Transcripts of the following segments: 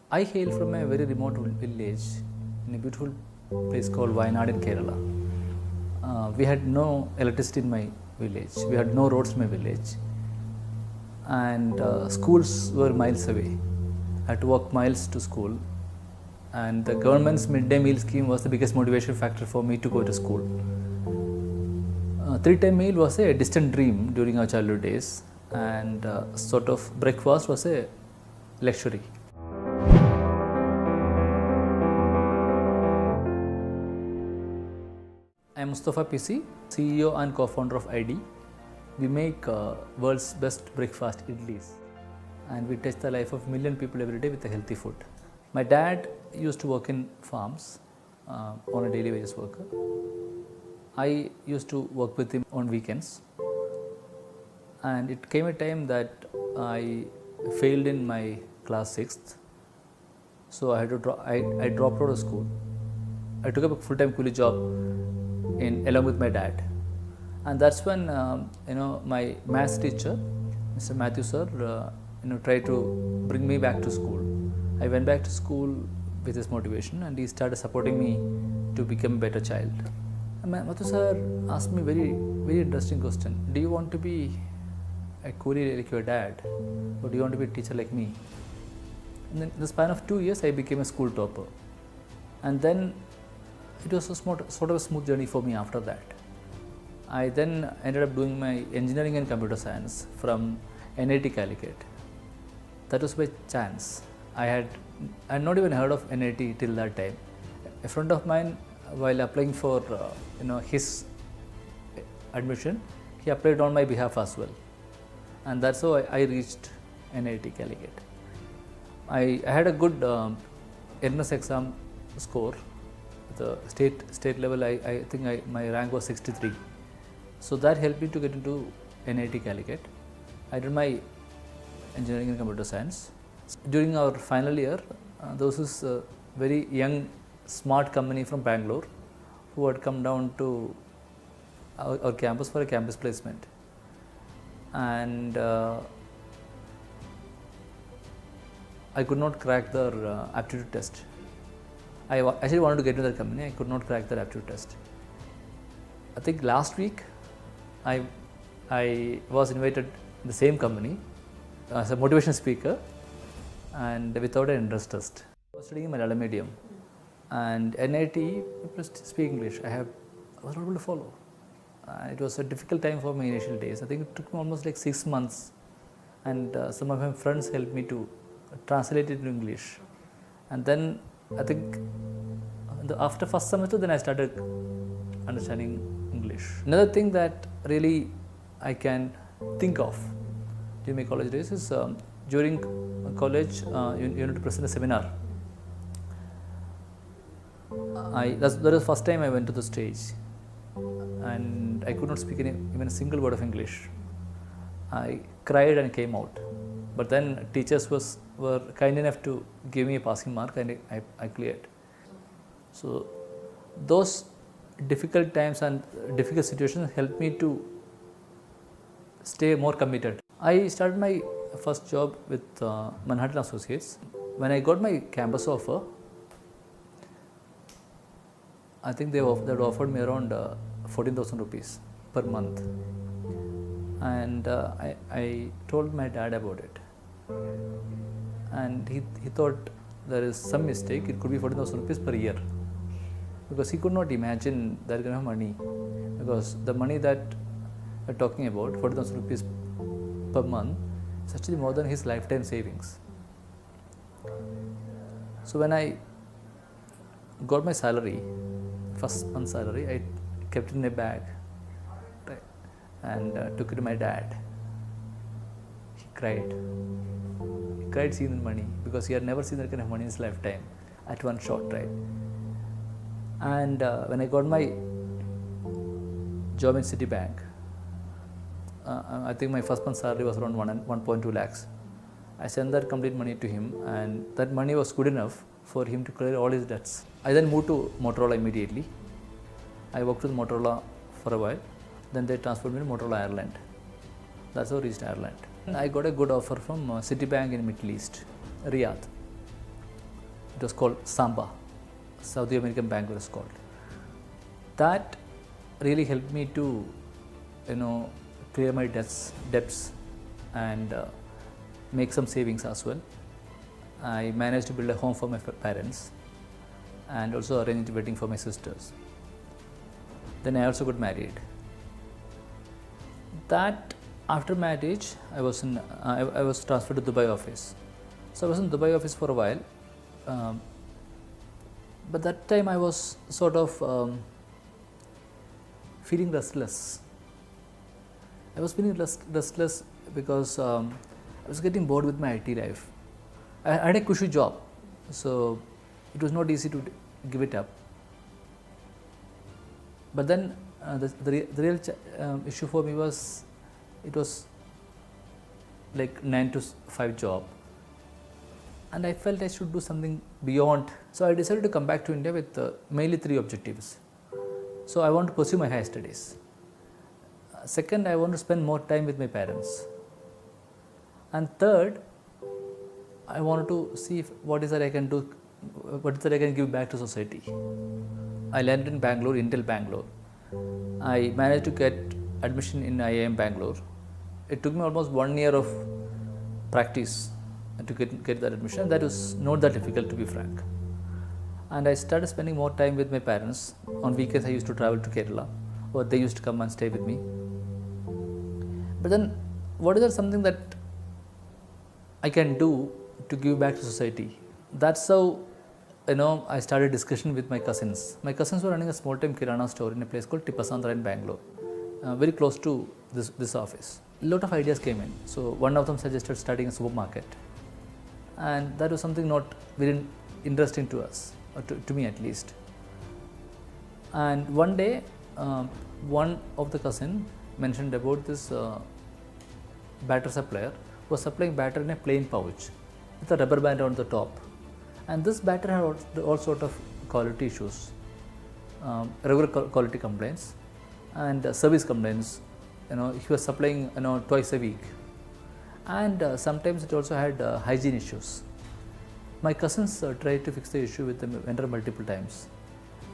I hail from a very remote village in a beautiful place called Wayanad in Kerala. We had no electricity in my village, we had no roads in my village, and schools were miles away. I had to walk miles to school, and the government's midday meal scheme was the biggest motivation factor for me to go to school. Three-time meal was a distant dream during our childhood days, and sort of breakfast was a luxury. I am Musthafa PC, CEO and co-founder of ID. We make world's best breakfast idlis, and we touch the life of million people every day with a healthy food. My dad used to work in farms on a daily wages worker. I used to work with him on weekends, and it came a time that I failed in my class 6th, so I had to I dropped out of school. I took up a full-time coolie job along with my dad, and that's when my maths teacher, Mr. Matthew sir, tried to bring me back to school. I went back to school with his motivation, and he started supporting me to become a better child. And Matthew sir asked me very interesting question: do you want to be a coolie like your dad, or do you want to be a teacher like me? And then in the span of 2 years, I became a school topper, and then it was sort of a smooth journey for me after that. I then ended up doing my engineering and computer science from NIT Calicut. That was by chance. I had not even heard of NIT till that time. A friend of mine, while applying for his admission, he applied on my behalf as well, and that's how I reached NIT Calicut. I had a good entrance exam score. The state level, I think my rank was 63. So that helped me to get into NIT Calicut. I did my engineering and computer science. During our final year, there was this very young, smart company from Bangalore who had come down to our campus for a campus placement. And I could not crack their aptitude test. I actually wanted to get into that company. I could not crack the aptitude test. I think last week I was invited in the same company as a motivation speaker, and without an entrance test. I was studying in Malayalam medium, and NIT people speak English. I was not able to follow. It was a difficult time for my initial days. I think it took me almost like 6 months, and some of my friends helped me to translate it into English. And then I think after first semester, then I started understanding English. Another thing that really I can think of during my college days is during college, you need to present a seminar. That was the first time I went to the stage, and I could not speak even a single word of English. I cried and came out. But then teachers were kind enough to give me a passing mark, and I cleared. So those difficult times and difficult situations helped me to stay more committed. I started my first job with Manhattan Associates. When I got my campus offer, I think they had offered me around 14,000 rupees per month, and I told my dad about it. And he thought there is some mistake. It could be 14,000 rupees per year, because he could not imagine that kind of money, because the money that we're talking about, 40,000 rupees per month, is actually more than his lifetime savings. So when I got my salary, first month's salary, I kept it in a bag, right, and took it to my dad. He cried. Seeing the money, because he had never seen that kind of money in his lifetime at one shot, right? And when I got my job in Citibank, I think my first month's salary was around 1.2 lakhs. I sent that complete money to him, and that money was good enough for him to clear all his debts. I then moved to Motorola immediately. I worked with Motorola for a while, then they transferred me to Motorola Ireland. That's how I reached Ireland. I got a good offer from Citibank in Middle East, Riyadh. It was called Samba, Saudi American Bank was called. That really helped me to, clear my debts and make some savings as well. I managed to build a home for my parents and also arranged a wedding for my sisters. Then I also got married. That after marriage, I was transferred to Dubai office. So I was in Dubai office for a while, but that time I was sort of feeling restless. I was feeling restless because I was getting bored with my IT life. I had a cushy job, so it was not easy to give it up. But then the real issue for me was, it was like 9 to 5 job, and I felt I should do something beyond. So I decided to come back to India with mainly 3 objectives. So I want to pursue my higher studies. Second, I want to spend more time with my parents. And third, I wanted to see what is that I can do, what is that I can give back to society. I landed in Bangalore, Intel Bangalore. I managed to get admission in IIM Bangalore. It took me almost 1 year of practice to get that admission. That was not that difficult, to be frank. And I started spending more time with my parents. On weekends I used to travel to Kerala, or they used to come and stay with me. But then, what is there something that I can do to give back to society? That's how, I started discussion with my cousins. My cousins were running a small-time kirana store in a place called Tipasandra in Bangalore, very close to this office. A lot of ideas came in. So one of them suggested starting a supermarket, and that was something not very interesting to us, or to me at least. And one day, one of the cousin mentioned about this batter supplier who was supplying batter in a plain pouch with a rubber band on the top. And this batter had all sort of quality issues, regular quality complaints and service complaints. He was supplying twice a week, and sometimes it also had hygiene issues. My cousins tried to fix the issue with the vendor multiple times.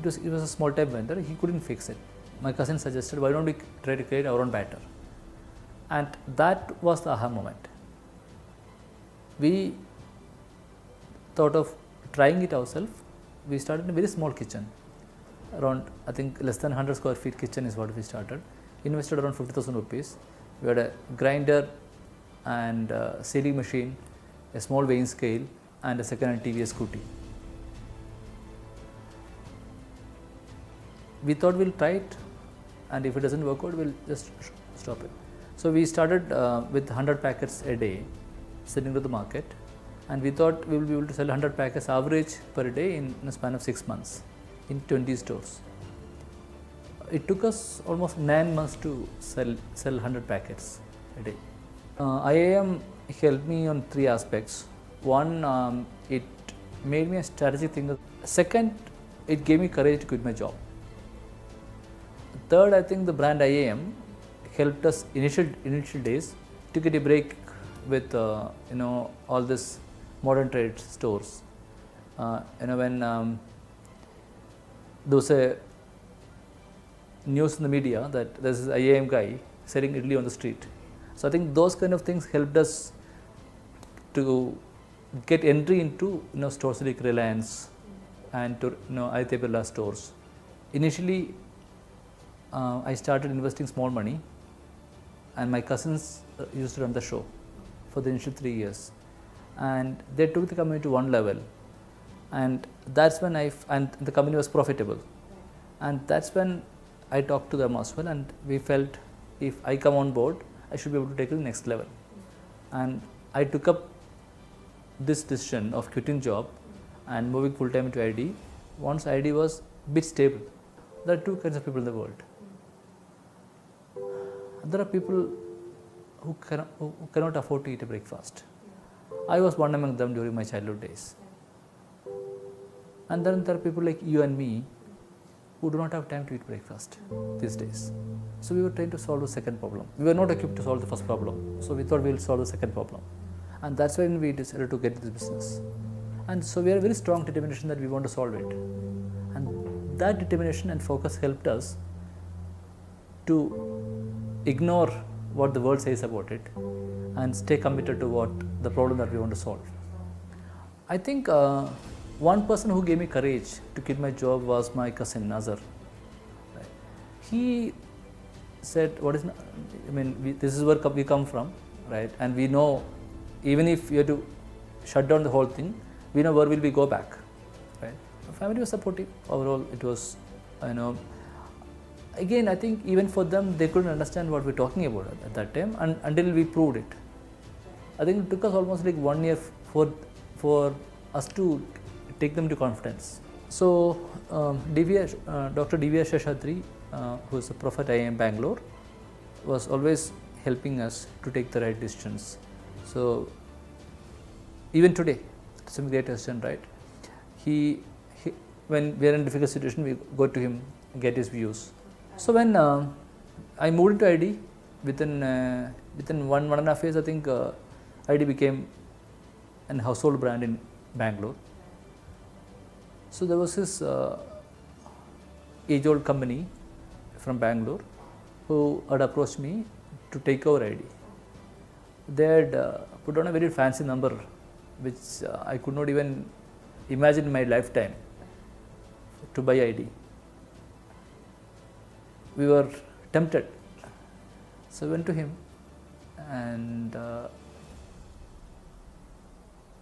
It was a small time vendor, he couldn't fix it. My cousin suggested, why don't we try to create our own batter? And that was the aha moment. We thought of trying it ourselves. We started in a very small kitchen, around, I think, less than 100 square feet kitchen is what we started. Invested around 50,000 rupees. We had a grinder and a sealing machine, a small weighing scale, and a second-hand TVS scooty. We thought we'll try it, and if it doesn't work out, we'll just stop it. So we started with 100 packets a day, sending to the market, and we thought we will be able to sell 100 packets average per day in a span of 6 months in 20 stores. It took us almost 9 months to sell 100 packets a day. IIM helped me on 3 aspects. One, it made me a strategic thinker. Second, it gave me courage to quit my job. Third, I think the brand IIM helped us initial days to get a break with all this modern trade stores. When there was a news in the media that there's this IIM guy selling idli on the street. So I think those kind of things helped us to get entry into stores like Reliance and to Aditya Birla stores. Initially, I started investing small money, and my cousins used to run the show for the initial 3 years, and they took the company to one level, and that's when and the company was profitable, and that's when I talked to them as well, and we felt if I come on board, I should be able to take it to the next level. And I took up this decision of quitting job and moving full time into ID once ID was a bit stable. There are 2 kinds of people in the world. There are people who cannot afford to eat a breakfast. I was one among them during my childhood days. And then there are people like you and me who do not have time to eat breakfast these days. So we were trying to solve the second problem. We were not equipped to solve the first problem. So we thought we will solve the second problem. And that's when we decided to get this business. And so we had a very strong determination that we want to solve it. And that determination and focus helped us to ignore what the world says about it and stay committed to what the problem that we want to solve. I think one person who gave me courage to quit my job was my cousin Nazar. He said, this is where we come from, right? And we know, even if you have to shut down the whole thing, we know where will we go back, right? My family was supportive. Overall, it was, again, I think even for them, they couldn't understand what we're talking about at that time, and until we proved it. I think it took us almost like 1 year for us to take them to confidence. So, Dr. D.V.S. Sheshadri, who is a prophet at IIM Bangalore, was always helping us to take the right decisions. So, even today, to some great extent, right? When we are in a difficult situation, we go to him, get his views. So when I moved into ID, within 1.5 years, I think ID became an household brand in Bangalore. So there was this age-old company from Bangalore who had approached me to take over ID. They had put on a very fancy number, which I could not even imagine in my lifetime, to buy ID. We were tempted. So I went to him and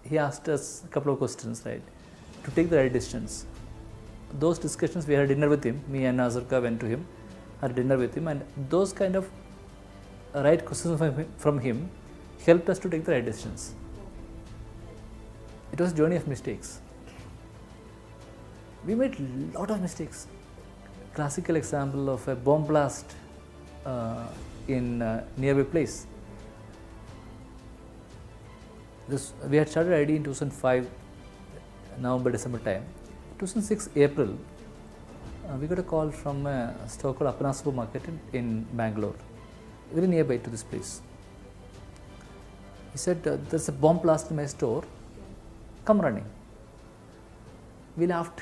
he asked us a couple of questions, right, to take the right decisions. Those discussions, we had dinner with him. Me and Nazarka went to him, had dinner with him, and those kind of right questions from him helped us to take the right decisions. It was a journey of mistakes. We made a lot of mistakes. Classical example of a bomb blast in a nearby place. We had started ID in 2005, November, December time. 2006 April, we got a call from a store called Appana Supermarket in Bangalore, very nearby to this place. He said, there's a bomb blast in my store, come running. We laughed.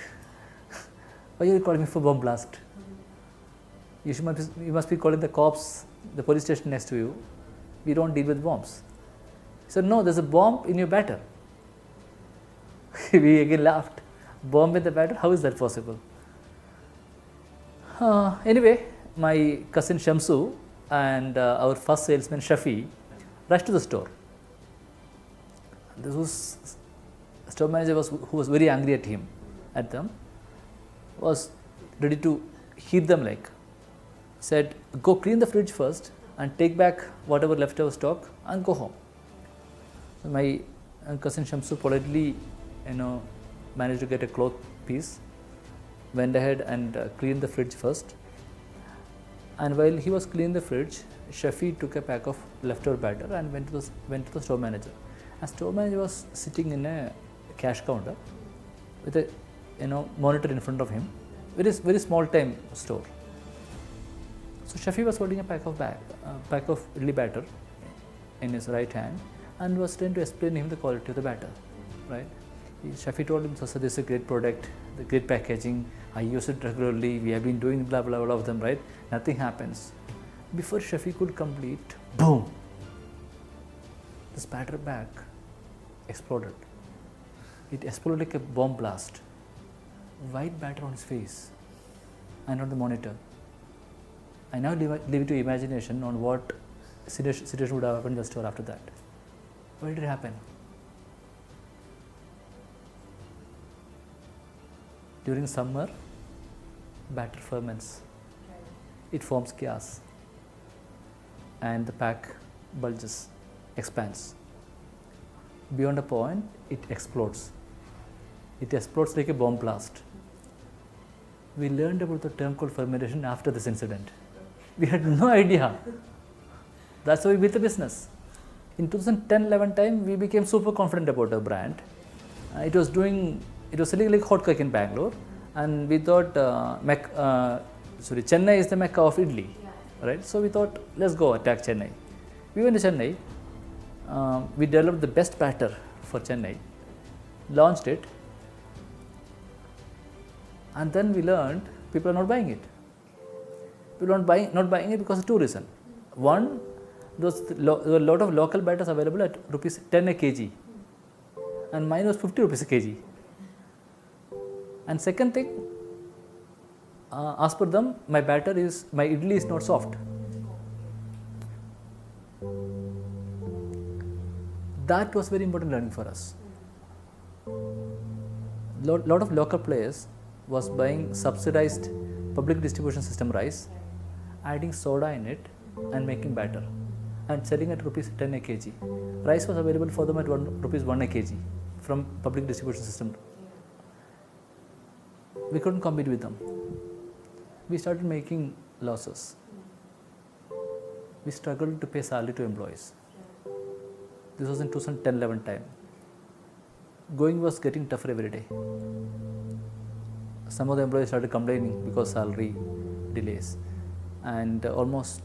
Why are you calling me for bomb blast? You must be calling the cops, the police station next to you. We don't deal with bombs. He said, no, there's a bomb in your batter. We again laughed. Bomb in the batter? How is that possible? Anyway, my cousin Shamsu and our first salesman Shafi rushed to the store. This was store manager who was very angry at them, was ready to hit them, said, go clean the fridge first and take back whatever leftover stock and go home. So my cousin Shamsu politely, managed to get a cloth piece, went ahead and cleaned the fridge first. And while he was cleaning the fridge, Shafi took a pack of leftover batter and went to the store manager. And store manager was sitting in a cash counter with a monitor in front of him. Very small time store. So Shafi was holding a pack of idli batter in his right hand and was trying to explain to him the quality of the batter, right? Shafi told him, "Sir, this is a great product, the great packaging. I use it regularly. We have been doing blah blah blah of them, right? Nothing happens." Before Shafi could complete, boom! This batter bag exploded. It exploded like a bomb blast. White batter on his face and on the monitor. I now leave it to imagination on what situation would have happened in the store after that. Why did it happen? During summer, batter ferments. It forms gas and the pack bulges, expands. Beyond a point, it explodes. It explodes like a bomb blast. We learned about the term called fermentation after this incident. We had no idea. That's why we built the business. In 2010-11 time, we became super confident about our brand. It was selling like hot cake in Bangalore, and we thought Chennai is the mecca of idli, right? So we thought, let's go attack Chennai. We went to Chennai. We developed the best batter for Chennai. launched it, and then we learned people are not buying it. People are not buying it because of two reasons. One, there were a lot of local batters available at rupees 10 a kg, and mine was 50 rupees a kg. And second thing, as per them, my idli is not soft. That was very important learning for us. Lot of local players was buying subsidized public distribution system rice, adding soda in it and making batter and selling at rupees 10 a kg. Rice was available for them at rupees 1 a kg from public distribution system. We couldn't compete with them. We started making losses. We struggled to pay salary to employees. This was in 2010-11 time. Going was getting tougher every day. Some of the employees started complaining because salary delays, and almost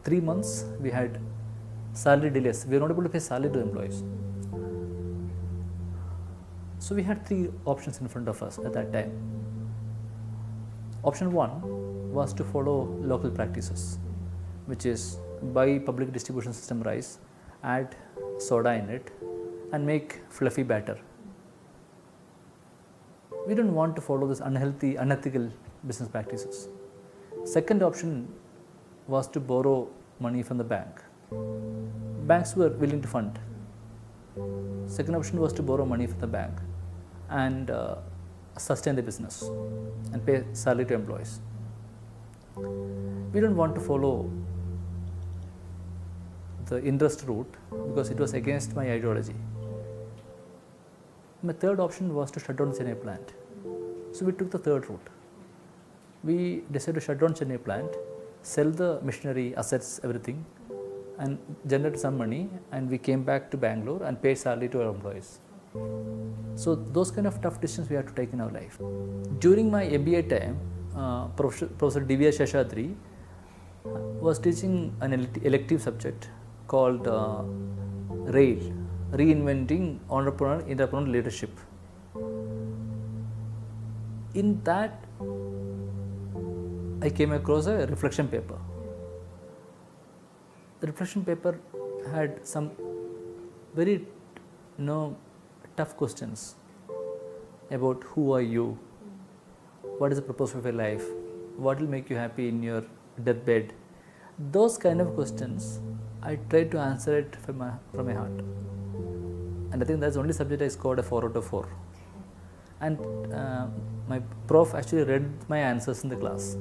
3 months we had salary delays. We were not able to pay salary to employees. So we had three options in front of us at that time. Option one was to follow local practices, which is buy public distribution system rice, add soda in it, and make fluffy batter. We don't want to follow this unhealthy, unethical business practices. Second option was to borrow money from the bank. Banks were willing to fund. Second option was to borrow money from the bank and sustain the business and pay salary to employees. We don't want to follow the interest route because it was against my ideology. My third option was to shut down the Chennai plant. So we took the third route. We decided to shut down Chennai plant, sell the machinery, assets, everything, and generate some money, and we came back to Bangalore and paid salary to our employees. So those kind of tough decisions we had to take in our life. During my MBA time, Professor D.V. Sheshadri was teaching an elective subject called RAIL, Reinventing Entrepreneurial Leadership. In that, I came across a reflection paper. The reflection paper had some very tough questions about who are you, what is the purpose of your life, what will make you happy in your deathbed. Those kind of questions, I tried to answer it from my heart. And I think that's the only subject I scored a 4 out of 4. And my prof actually read my answers in the class.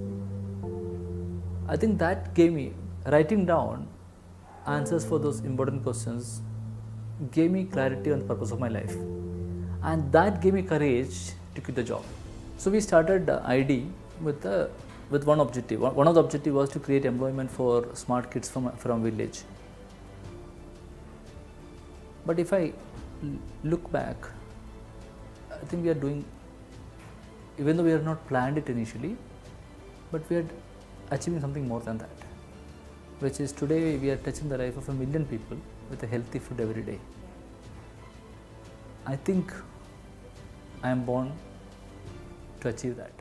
I think that gave me, writing down answers for those important questions, gave me clarity on the purpose of my life. And that gave me courage to quit the job. So we started ID with one objective. One of the objectives was to create employment for smart kids from village. But if I look back, I think we are doing, even though we have not planned it initially, but we are achieving something more than that, which is today we are touching the life of 1 million people with a healthy food every day. I think I am born to achieve that.